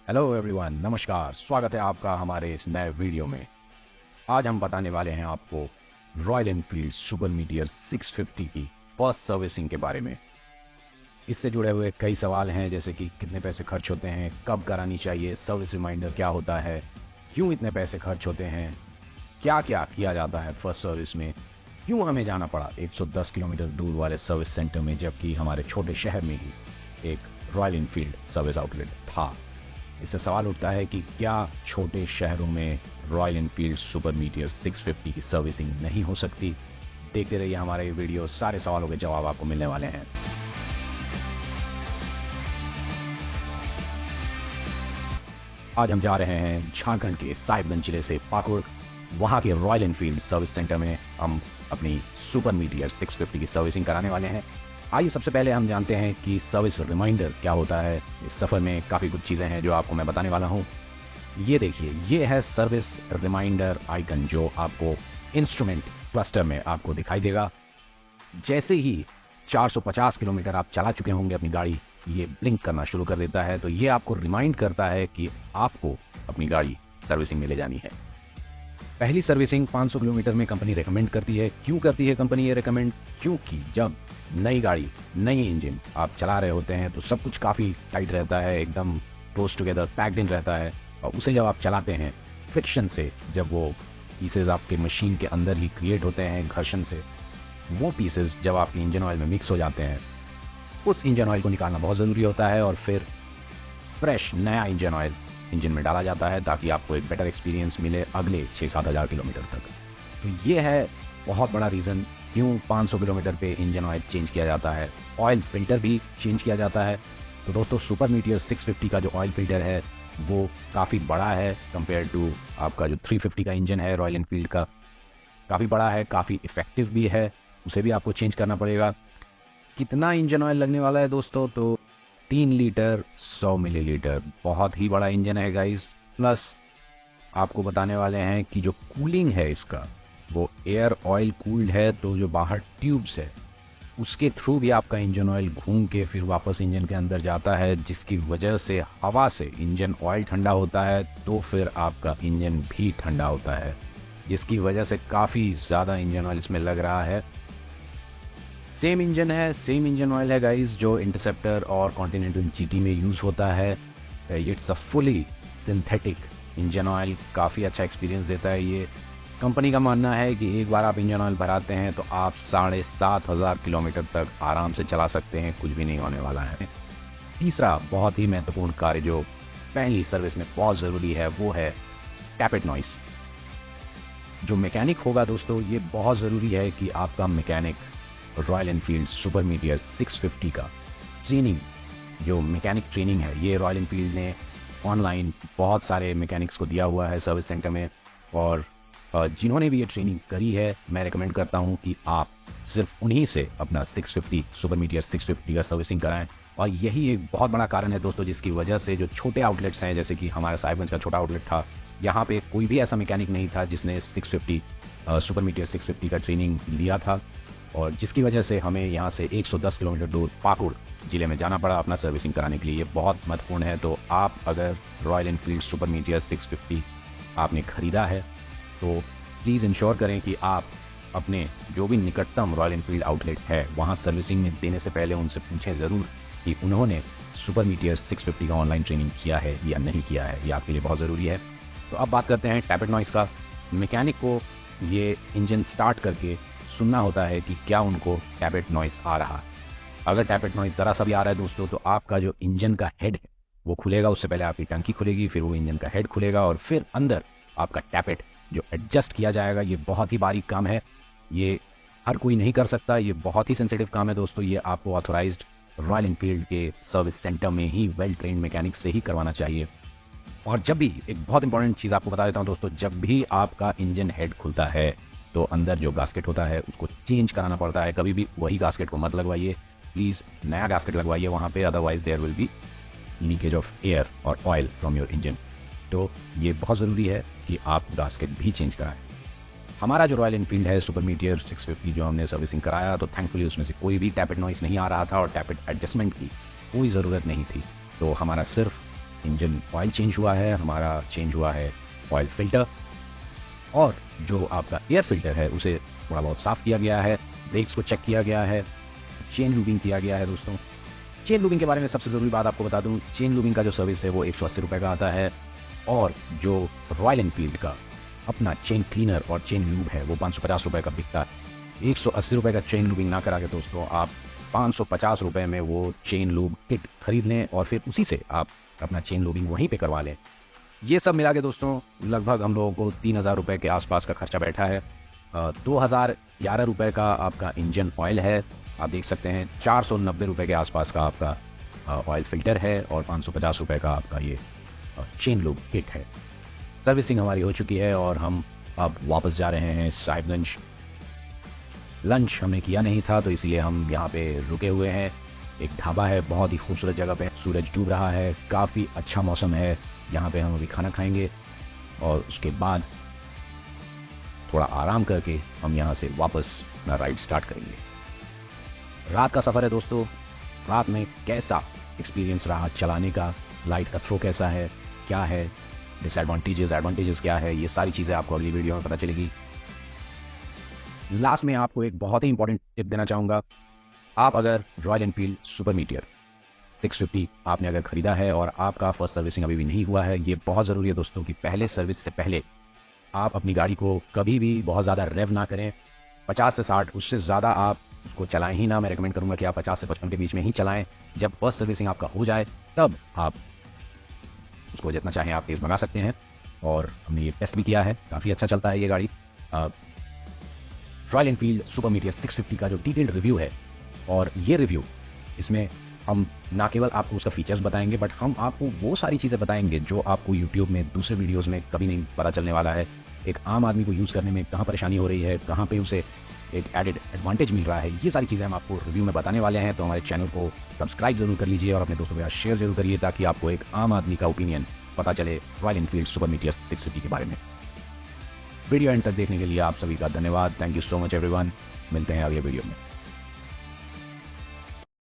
Hello everyone, नमस्कार। स्वागत है आपका हमारे इस नए वीडियो में। आज हम बताने वाले हैं आपको रॉयल एनफील्ड सुपर मीटियर 650 की फर्स्ट सर्विसिंग के बारे में। इससे जुड़े हुए कई सवाल हैं, जैसे कि कितने पैसे खर्च होते हैं, कब करानी चाहिए, सर्विस रिमाइंडर क्या होता है, क्यों इतने पैसे खर्च होते हैं, क्या क्या किया जाता है फर्स्ट सर्विस में, क्यों हमें जाना पड़ा 110 किलोमीटर दूर वाले सर्विस सेंटर में, जबकि हमारे छोटे शहर में ही एक रॉयल एनफील्ड सर्विस आउटलेट था। इससे सवाल उठता है कि क्या छोटे शहरों में रॉयल एनफील्ड सुपर मीटियर 650 की सर्विसिंग नहीं हो सकती। देखते रहिए हमारे ये वीडियो, सारे सवालों के जवाब आपको मिलने वाले हैं। आज हम जा रहे हैं झारखंड के साहिबगंज जिले से पाकुड़। वहां के रॉयल एनफील्ड सर्विस सेंटर में हम अपनी सुपर मीटियर 650 की सर्विसिंग कराने वाले हैं। आइए सबसे पहले हम जानते हैं कि सर्विस रिमाइंडर क्या होता है। इस सफर में काफी कुछ चीजें हैं जो आपको मैं बताने वाला हूं। ये देखिए, ये है सर्विस रिमाइंडर आइकन जो आपको इंस्ट्रूमेंट क्लस्टर में आपको दिखाई देगा। जैसे ही 450 किलोमीटर आप चला चुके होंगे अपनी गाड़ी, ये ब्लिंक करना शुरू कर देता है। तो ये आपको रिमाइंड करता है कि आपको अपनी गाड़ी सर्विसिंग में ले जानी है। पहली सर्विसिंग 500 किलोमीटर में कंपनी रेकमेंड करती है। क्यों करती है कंपनी ये रेकमेंड? क्योंकि जब नई गाड़ी, नई इंजन आप चला रहे होते हैं तो सब कुछ काफ़ी टाइट रहता है, एकदम क्लोज टुगेदर पैक्ड इन रहता है। और उसे जब आप चलाते हैं, फ्रिक्शन से जब वो पीसेज आपके मशीन के अंदर ही क्रिएट होते हैं, घर्षण से वो पीसेज जब आपके इंजन ऑयल में मिक्स हो जाते हैं, उस इंजन ऑयल को निकालना बहुत ज़रूरी होता है और फिर फ्रेश नया इंजन ऑयल इंजन में डाला जाता है ताकि आपको एक बेटर एक्सपीरियंस मिले अगले 6-7 हज़ार किलोमीटर तक। तो ये है बहुत बड़ा रीज़न क्यों 500 किलोमीटर पे इंजन ऑयल चेंज किया जाता है। ऑयल फिल्टर भी चेंज किया जाता है। तो दोस्तों, सुपर मीटियर 650 का जो ऑयल फिल्टर है वो काफ़ी बड़ा है कंपेयर टू आपका जो 350 का इंजन है रॉयल एनफील्ड का। काफ़ी बड़ा है, काफ़ी इफेक्टिव भी है, उसे भी आपको चेंज करना पड़ेगा। कितना इंजन ऑयल लगने वाला है दोस्तों? तो 3 लीटर 100 मिलीलीटर, बहुत ही बड़ा इंजन है गाइस। प्लस आपको बताने वाले हैं कि जो कूलिंग है इसका, वो एयर ऑयल कूल्ड है। तो जो बाहर ट्यूब्स है उसके थ्रू भी आपका इंजन ऑयल घूम के फिर वापस इंजन के अंदर जाता है, जिसकी वजह से हवा से इंजन ऑयल ठंडा होता है, तो फिर आपका इंजन भी ठंडा होता है, जिसकी वजह से काफ़ी ज़्यादा इंजन ऑयल इसमें लग रहा है। सेम इंजन है, सेम इंजन ऑयल है गाइस जो इंटरसेप्टर और कॉन्टिनेंटल जीटी में यूज़ होता है। It's a fully synthetic engine oil, काफ़ी अच्छा एक्सपीरियंस देता है ये। कंपनी का मानना है कि एक बार आप इंजन ऑयल भराते हैं तो आप 7,500 किलोमीटर तक आराम से चला सकते हैं, कुछ भी नहीं होने वाला है। तीसरा बहुत ही महत्वपूर्ण कार्य जो पहली सर्विस में बहुत ज़रूरी है वो है टैपेट नॉइस। जो मैकेनिक होगा दोस्तों, ये बहुत ज़रूरी है कि आपका mechanic royal Enfield super meteor 650 का ट्रेनिंग, जो मैकेनिक ट्रेनिंग है, ये रॉयल एनफील्ड ने ऑनलाइन बहुत सारे मैकेनिक्स को दिया हुआ है सर्विस सेंटर में। और जिन्होंने भी ये ट्रेनिंग करी है, मैं रेकमेंड करता हूँ कि आप सिर्फ उन्हीं से अपना 650 सुपर मीटियर 650 का सर्विसिंग कराएं। और यही एक बहुत बड़ा कारण है दोस्तों जिसकी वजह से जो छोटे आउटलेट्स हैं, जैसे कि हमारा साहिबगंज का छोटा आउटलेट था, यहाँ पे कोई भी ऐसा मैकेनिक नहीं था जिसने 650 सुपर मीटियर 650 का ट्रेनिंग लिया था, और जिसकी वजह से हमें यहाँ से 110 किलोमीटर दूर पाकुड़ जिले में जाना पड़ा अपना सर्विसिंग कराने के लिए। ये बहुत महत्वपूर्ण है। तो आप अगर रॉयल एनफील्ड सुपर मीटियर 650 आपने खरीदा है तो प्लीज़ इंश्योर करें कि आप अपने जो भी निकटतम रॉयल एनफील्ड आउटलेट है वहाँ सर्विसिंग में देने से पहले उनसे पूछें ज़रूर कि उन्होंने सुपर मीटियर 650 का ऑनलाइन ट्रेनिंग किया है या नहीं किया है। ये आपके लिए बहुत ज़रूरी है। तो अब बात करते हैं टैपेट नॉइस का। मैकेनिक को ये इंजन स्टार्ट करके सुनना होता है कि क्या उनको टैपेट नॉइस आ रहा है। अगर टैपेट नॉइस ज़रा सा भी आ रहा है दोस्तों, तो आपका जो इंजन का हेड है वो खुलेगा। उससे पहले आपकी टंकी खुलेगी, फिर वो इंजन का हेड खुलेगा और फिर अंदर आपका टैपेट जो एडजस्ट किया जाएगा। ये बहुत ही बारीक काम है, ये हर कोई नहीं कर सकता, ये बहुत ही सेंसिटिव काम है दोस्तों। ये आपको ऑथोराइज्ड रॉयल एनफील्ड के सर्विस सेंटर में ही वेल ट्रेन्ड मैकेनिक से ही करवाना चाहिए। और जब भी, एक बहुत इंपॉर्टेंट चीज़ आपको बता देता हूँ दोस्तों, जब भी आपका इंजन हेड खुलता है तो अंदर जो गास्केट होता है उसको चेंज कराना पड़ता है। कभी भी वही गास्केट को मत लगवाइए, प्लीज़ नया गास्केट लगवाइए वहाँ पे, otherwise there will be leakage of air और ऑयल फ्रॉम योर इंजन। तो ये बहुत ज़रूरी है कि आप गास्केट भी चेंज कराएं। हमारा जो रॉयल एनफील्ड है सुपर मीटियर 650 जो हमने सर्विसिंग कराया, तो थैंकफुली उसमें से कोई भी टैपेट नॉइस नहीं आ रहा था और टैपेट एडजस्टमेंट की कोई ज़रूरत नहीं थी। तो हमारा सिर्फ इंजन ऑयल चेंज हुआ है, हमारा चेंज हुआ है ऑयल फिल्टर, और जो आपका एयर फिल्टर है उसे थोड़ा बहुत साफ किया गया है, ब्रेक्स को चेक किया गया है, चेन लूबिंग किया गया है दोस्तों। चेन लूबिंग के बारे में सबसे ज़रूरी बात आपको बता दूं, चेन लूबिंग का जो सर्विस है वो 180 रुपये का आता है, और जो रॉयल एनफील्ड का अपना चेन क्लीनर और चेन लूब है वो 550 रुपये का बिकता है। 180 रुपये का चेन लूबिंग ना करा के दोस्तों आप 550 रुपये में वो चेन लूब किट खरीद लें और फिर उसी से आप अपना चेन लूबिंग वहीं पे करवा लें। ये सब मिला के दोस्तों लगभग हम लोगों को 3000 रुपये के आसपास का खर्चा बैठा है। 2011 रुपये का आपका इंजन ऑयल है, आप देख सकते हैं 490 रुपये के आसपास का आपका ऑयल फिल्टर है, और 550 रुपये का आपका ये चेन लूब किट है। सर्विसिंग हमारी हो चुकी है और हम अब वापस जा रहे हैं साहिबगंज। लंच हमने किया नहीं था तो इसलिए हम यहाँ पे रुके हुए हैं। एक ढाबा है, बहुत ही खूबसूरत जगह पे, सूरज डूब रहा है, काफ़ी अच्छा मौसम है। यहाँ पे हम अभी खाना खाएंगे और उसके बाद थोड़ा आराम करके हम यहाँ से वापस अपना राइड स्टार्ट करेंगे। रात का सफ़र है दोस्तों, रात में कैसा एक्सपीरियंस रहा चलाने का, लाइट का थ्रो कैसा है, क्या है डिसएडवांटेजेस, एडवांटेजेस क्या है, ये सारी चीज़ें आपको अगली वीडियो में पता चलेगी। लास्ट में आपको एक बहुत ही इंपॉर्टेंट टिप देना चाहूँगा। आप अगर रॉयल एनफील्ड सुपर मीटियर 650 आपने अगर खरीदा है और आपका फर्स्ट सर्विसिंग अभी भी नहीं हुआ है, ये बहुत ज़रूरी है दोस्तों कि पहले सर्विस से पहले आप अपनी गाड़ी को कभी भी बहुत ज़्यादा रेव ना करें। 50 से 60, उससे ज़्यादा आप उसको चलाएं ही ना। मैं रेकमेंड करूँगा कि आप 50 से 55 के बीच में ही चलाएं। जब फर्स्ट सर्विसिंग आपका हो जाए तब आप उसको जितना चाहें आप तेज़ मंगा सकते हैं। और हमने ये टेस्ट भी किया है, काफ़ी अच्छा चलता है ये गाड़ी। रॉयल एनफील्ड सुपर मीटियर 650 का जो डिटेल्ड रिव्यू है, और ये रिव्यू इसमें हम ना केवल आपको उसका फीचर्स बताएंगे बट हम आपको वो सारी चीज़ें बताएंगे जो आपको यूट्यूब में दूसरे वीडियोस में कभी नहीं पता चलने वाला है। एक आम आदमी को यूज़ करने में कहाँ परेशानी हो रही है, कहाँ पे उसे एक एडेड एडवांटेज मिल रहा है, ये सारी चीज़ें हम आपको रिव्यू में बताने वाले हैं। तो हमारे चैनल को सब्सक्राइब जरूर कर लीजिए और अपने दोस्तों के साथ शेयर जरूर करिए ताकि आपको एक आम आदमी का ओपिनियन पता चले रॉयल एनफील्ड सुपर मीटियर 650 के बारे में। वीडियो एंड तक देखने के लिए आप सभी का धन्यवाद। Thank you so much everyone. मिलते हैं अगले वीडियो में।